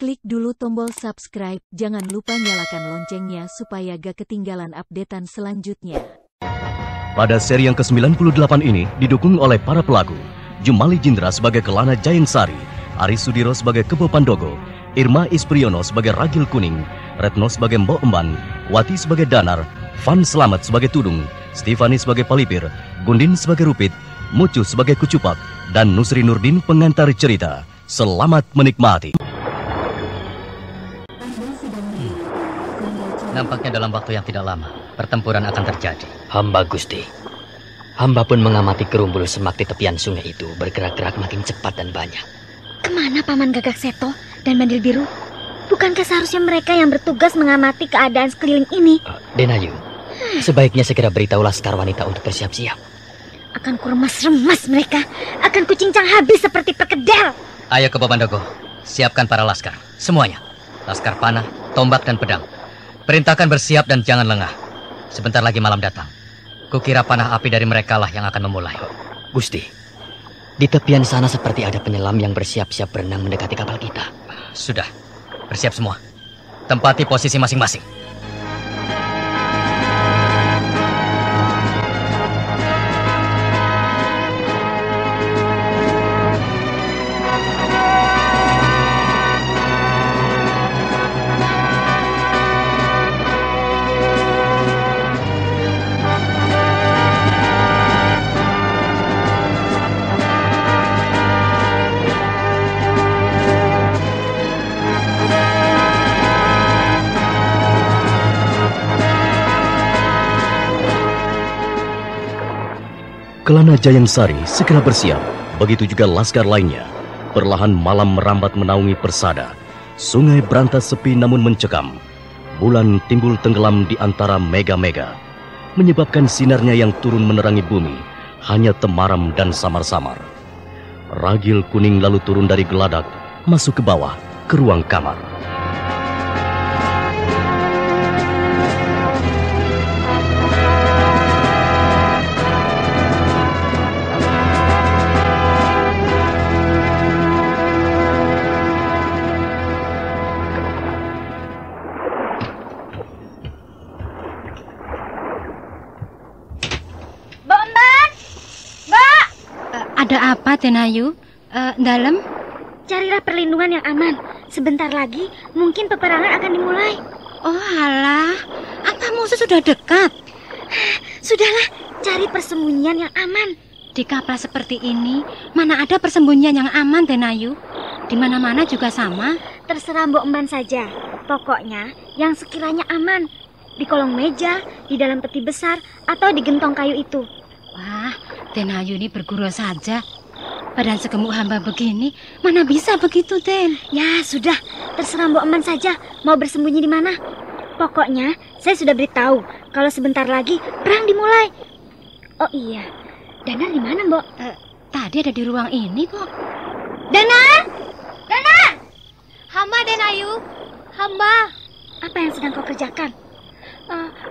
Klik dulu tombol subscribe, jangan lupa nyalakan loncengnya supaya gak ketinggalan updatean selanjutnya. Pada seri yang ke-98 ini didukung oleh para pelaku Jumali Jindra sebagai Kelana Jayeng Sari, Aris Sudiro sebagai Kebo Pandogo, Irma Ispriono sebagai Ragil Kuning, Retno sebagai Mbok Emban, Wati sebagai Danar, Van Slamet sebagai Tudung, Stefani sebagai Palipir, Gundin sebagai Rupit, Mucu sebagai Kucupak, dan Nusri Nurdin pengantar cerita. Selamat menikmati. Nampaknya dalam waktu yang tidak lama, pertempuran akan terjadi. Hamba Gusti. Hamba pun mengamati gerumbul semak di tepian sungai itu bergerak-gerak makin cepat dan banyak. Kemana Paman Gagak Seto dan Bandil Biru? Bukankah seharusnya mereka yang bertugas mengamati keadaan sekeliling ini? Denayu, sebaiknya segera beritahu laskar wanita untuk bersiap-siap. Akan kuremas-remas mereka, akan kucincang habis seperti perkedel. Ayo Kebo Pandogo, siapkan para laskar, semuanya. Laskar panah, tombak, dan pedang. Perintahkan bersiap dan jangan lengah. Sebentar lagi malam datang. Kukira panah api dari merekalah yang akan memulai. Gusti, di tepian sana seperti ada penyelam yang bersiap-siap berenang mendekati kapal kita. Sudah, bersiap semua. Tempati posisi masing-masing. Kelana Jayeng Sari segera bersiap, begitu juga laskar lainnya. Perlahan malam merambat menaungi persada. Sungai berantas sepi namun mencekam. Bulan timbul tenggelam di antara mega-mega, menyebabkan sinarnya yang turun menerangi bumi hanya temaram dan samar-samar. Ragil Kuning lalu turun dari geladak, masuk ke bawah, ke ruang kamar. Ada apa, Denayu? Dalam? Carilah perlindungan yang aman. Sebentar lagi mungkin peperangan akan dimulai. Oh alah, apa musuh sudah dekat? Sudahlah, cari persembunyian yang aman. Di kapal seperti ini, mana ada persembunyian yang aman, Denayu? Di mana-mana juga sama. Terserah Mbok Emban saja. Pokoknya yang sekiranya aman. Di kolong meja, di dalam peti besar, atau di gentong kayu itu. Wah, Denayu ini bergurau saja. Badan segemuk hamba begini, mana bisa begitu, Den? Ya, sudah. Terserah Mbok Emban saja mau bersembunyi di mana. Pokoknya, saya sudah beritahu kalau sebentar lagi perang dimulai. Oh iya, Danar di mana, Mbok? Tadi ada di ruang ini kok. Danar! Danar! Hamba, Denayu. Hamba. Apa yang sedang kau kerjakan?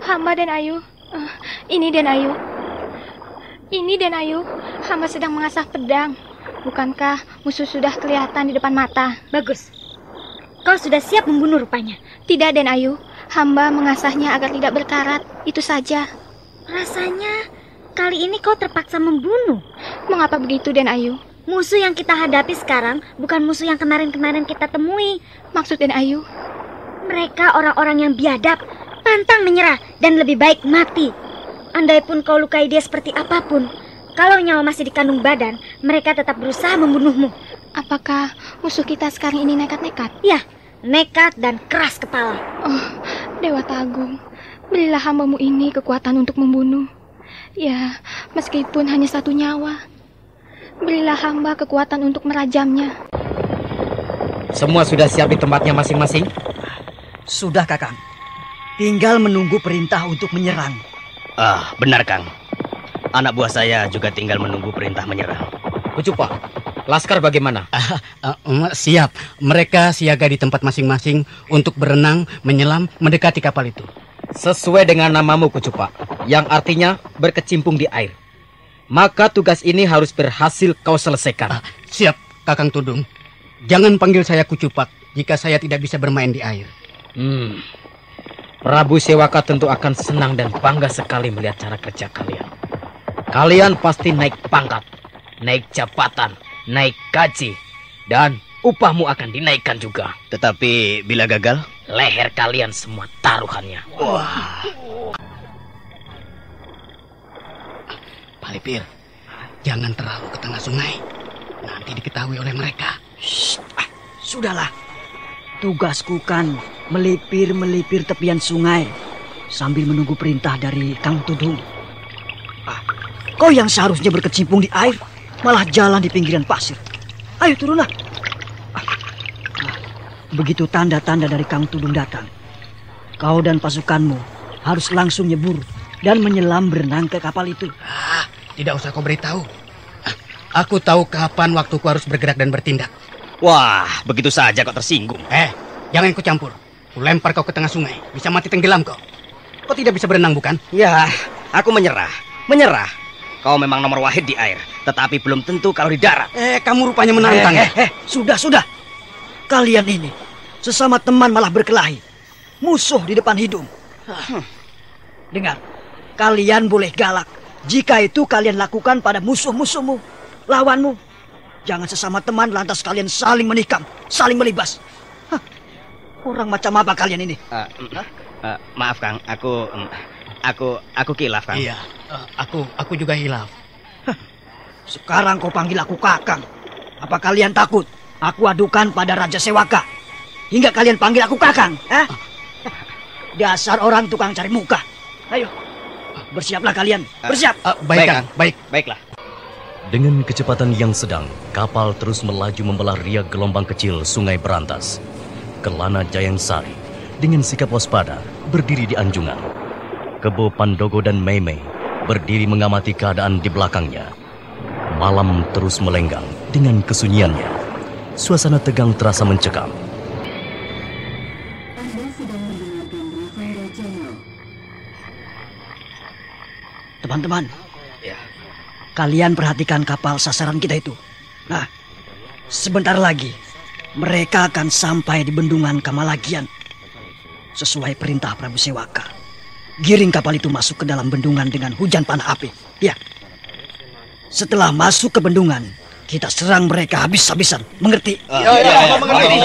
Hamba, Denayu. Ini Denayu. Ini Denayu, hamba sedang mengasah pedang. Bukankah musuh sudah kelihatan di depan mata? Bagus. Kau sudah siap membunuh rupanya. Tidak, Denayu. Hamba mengasahnya agar tidak berkarat. Itu saja. Rasanya kali ini kau terpaksa membunuh. Mengapa begitu, Denayu? Musuh yang kita hadapi sekarang bukan musuh yang kemarin-kemarin kita temui. Maksud Denayu? Mereka orang-orang yang biadab, pantang menyerah, dan lebih baik mati. Andaipun kau lukai dia seperti apapun, kalau nyawa masih dikandung badan, mereka tetap berusaha membunuhmu. Apakah musuh kita sekarang ini nekat-nekat? Ya, nekat dan keras kepala. Oh, Dewa Agung, berilah hambamu ini kekuatan untuk membunuh. Ya, meskipun hanya satu nyawa. Berilah hamba kekuatan untuk merajamnya. Semua sudah siap di tempatnya masing-masing? Sudah, Kakang. Tinggal menunggu perintah untuk menyerang. Benar, Kang. Anak buah saya juga tinggal menunggu perintah menyerang. Kucupak, laskar bagaimana? Siap. Mereka siaga di tempat masing-masing untuk berenang, menyelam, mendekati kapal itu. Sesuai dengan namamu, Kucupak, yang artinya berkecimpung di air. Maka tugas ini harus berhasil kau selesaikan. Siap, Kakang Tudung. Jangan panggil saya Kucupak. jika saya tidak bisa bermain di air. Prabu Sewaka tentu akan senang dan bangga sekali melihat cara kerja kalian. Kalian pasti naik pangkat, naik jabatan, naik gaji, dan upahmu akan dinaikkan juga. Tetapi bila gagal, leher kalian semua taruhannya. Wah. Palipir, jangan terlalu ke tengah sungai. Nanti diketahui oleh mereka. Sudahlah. Tugasku kan melipir-melipir tepian sungai sambil menunggu perintah dari Kang Tudung. Kau yang seharusnya berkecimpung di air malah jalan di pinggiran pasir. Ayo turunlah. Begitu tanda-tanda dari Kang Tudung datang, kau dan pasukanmu harus langsung nyebur dan menyelam berenang ke kapal itu. Tidak usah kau beritahu. Aku tahu kapan waktuku harus bergerak dan bertindak. wah, begitu saja kau tersinggung. Jangan ikut campur. Ku lempar kau ke tengah sungai. Bisa mati tenggelam kau. Kau tidak bisa berenang, bukan? Ya, aku menyerah. Menyerah. Kau memang nomor wahid di air, tetapi belum tentu kalau di darat. Kamu rupanya menantang. Sudah. Kalian ini sesama teman malah berkelahi. Musuh di depan hidung. Dengar, kalian boleh galak jika itu kalian lakukan pada musuh-musuhmu, lawanmu. Jangan sesama teman lantas kalian saling menikam, saling melibas. Orang macam apa kalian ini? Maaf Kang, aku kilaf Kang. Iya, aku juga hilaf. Sekarang kau panggil aku Kakang. Apa kalian takut aku adukan pada Raja Sewaka hingga kalian panggil aku Kakang? Dasar orang tukang cari muka. Ayo, bersiaplah kalian. Bersiap. Baik, Kang. Baiklah. Dengan kecepatan yang sedang, kapal terus melaju membelah riak gelombang kecil Sungai Berantas. Kelana Jayangsari dengan sikap waspada berdiri di anjungan. Kebo Pandogo dan Meimei berdiri mengamati keadaan di belakangnya. Malam terus melenggang dengan kesunyiannya. Suasana tegang terasa mencekam. Teman-teman, kalian perhatikan kapal sasaran kita itu. Nah, sebentar lagi mereka akan sampai di bendungan Kamalagian. Sesuai perintah Prabu Sewaka, giring kapal itu masuk ke dalam bendungan dengan hujan panah api. Ya. Setelah masuk ke bendungan, kita serang mereka habis-habisan. Mengerti? Mengerti.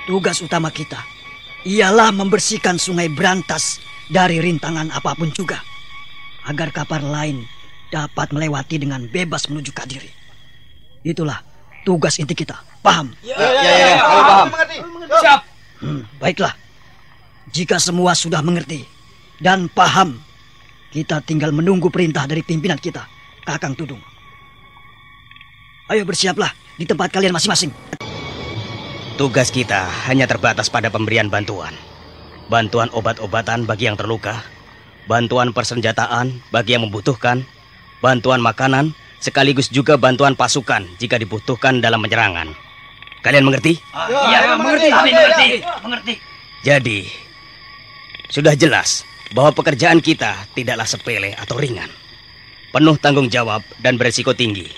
Tugas utama kita ialah membersihkan Sungai Berantas dari rintangan apapun juga, agar kapal lain dapat melewati dengan bebas menuju Kadiri. Itulah tugas inti kita. Paham? Paham. Siap. Baiklah. Jika semua sudah mengerti dan paham, kita tinggal menunggu perintah dari pimpinan kita, Kakang Tudung. Ayo bersiaplah di tempat kalian masing-masing. Tugas kita hanya terbatas pada pemberian bantuan. Bantuan obat-obatan bagi yang terluka, bantuan persenjataan bagi yang membutuhkan, bantuan makanan, sekaligus juga bantuan pasukan jika dibutuhkan dalam penyerangan. Kalian mengerti? Mengerti. Jadi, sudah jelas bahwa pekerjaan kita tidaklah sepele atau ringan. Penuh tanggung jawab dan beresiko tinggi.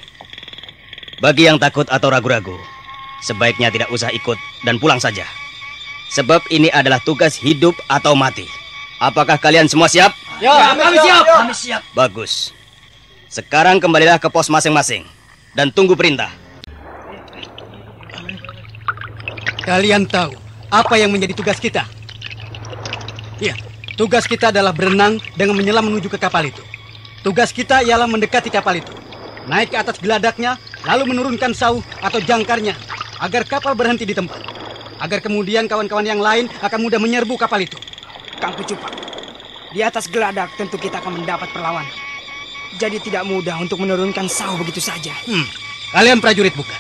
Bagi yang takut atau ragu-ragu, sebaiknya tidak usah ikut dan pulang saja. Sebab ini adalah tugas hidup atau mati. Apakah kalian semua siap? Kami siap. Bagus. Sekarang kembalilah ke pos masing-masing dan tunggu perintah. Kalian tahu apa yang menjadi tugas kita? Ya, tugas kita adalah berenang dengan menyelam menuju ke kapal itu. Tugas kita ialah mendekati kapal itu, naik ke atas geladaknya, lalu menurunkan sauh atau jangkarnya agar kapal berhenti di tempat. Agar kemudian kawan-kawan yang lain akan mudah menyerbu kapal itu. Kang Kucupak, di atas geladak tentu kita akan mendapat perlawanan. Jadi tidak mudah untuk menurunkan sauh begitu saja. Kalian prajurit bukan?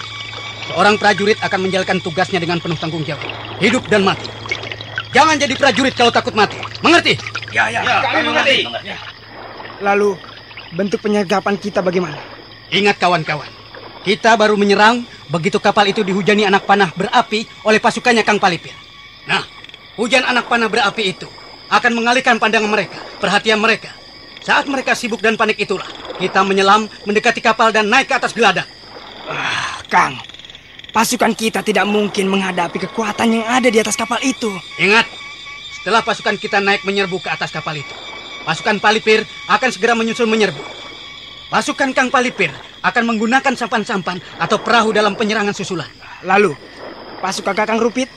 Seorang prajurit akan menjalankan tugasnya dengan penuh tanggung jawab, hidup dan mati. Jangan jadi prajurit kalau takut mati. Mengerti? Kami mengerti. Lalu, bentuk penyergapan kita bagaimana? Ingat kawan-kawan, kita baru menyerang begitu kapal itu dihujani anak panah berapi oleh pasukannya Kang Palipir. Nah, hujan anak panah berapi itu akan mengalihkan pandangan mereka, perhatian mereka. Saat mereka sibuk dan panik itulah kita menyelam, mendekati kapal dan naik ke atas geladak. Kang, pasukan kita tidak mungkin menghadapi kekuatan yang ada di atas kapal itu. Ingat, setelah pasukan kita naik menyerbu ke atas kapal itu, pasukan Palipir akan segera menyusul menyerbu. Pasukan Kang Palipir akan menggunakan sampan-sampan atau perahu dalam penyerangan susulan. Lalu, pasukan Kakang Rupit?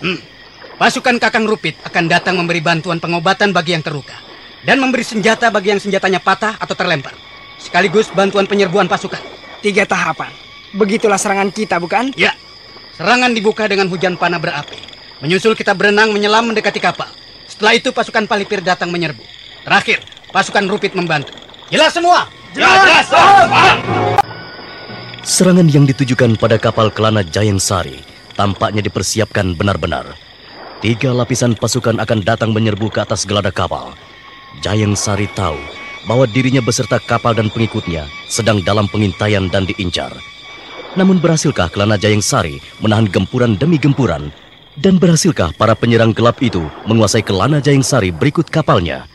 Pasukan Kakang Rupit akan datang memberi bantuan pengobatan bagi yang terluka dan memberi senjata bagi yang senjatanya patah atau terlempar, sekaligus bantuan penyerbuan pasukan. 3 tahapan. Begitulah serangan kita, bukan? Ya. Serangan dibuka dengan hujan panah berapi. Menyusul kita berenang menyelam mendekati kapal. Setelah itu pasukan Palipir datang menyerbu. Terakhir, pasukan Rupit membantu. Jelas semua? Jelas. Serangan yang ditujukan pada kapal Kelana Jayeng Sari tampaknya dipersiapkan benar-benar. 3 lapisan pasukan akan datang menyerbu ke atas geladak kapal. Jayeng Sari tahu bahwa dirinya beserta kapal dan pengikutnya sedang dalam pengintaian dan diincar. Namun berhasilkah Kelana Jayeng Sari menahan gempuran demi gempuran? Dan berhasilkah para penyerang gelap itu menguasai Kelana Jayeng Sari berikut kapalnya?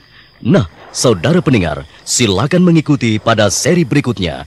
Nah, saudara pendengar, silakan mengikuti pada seri berikutnya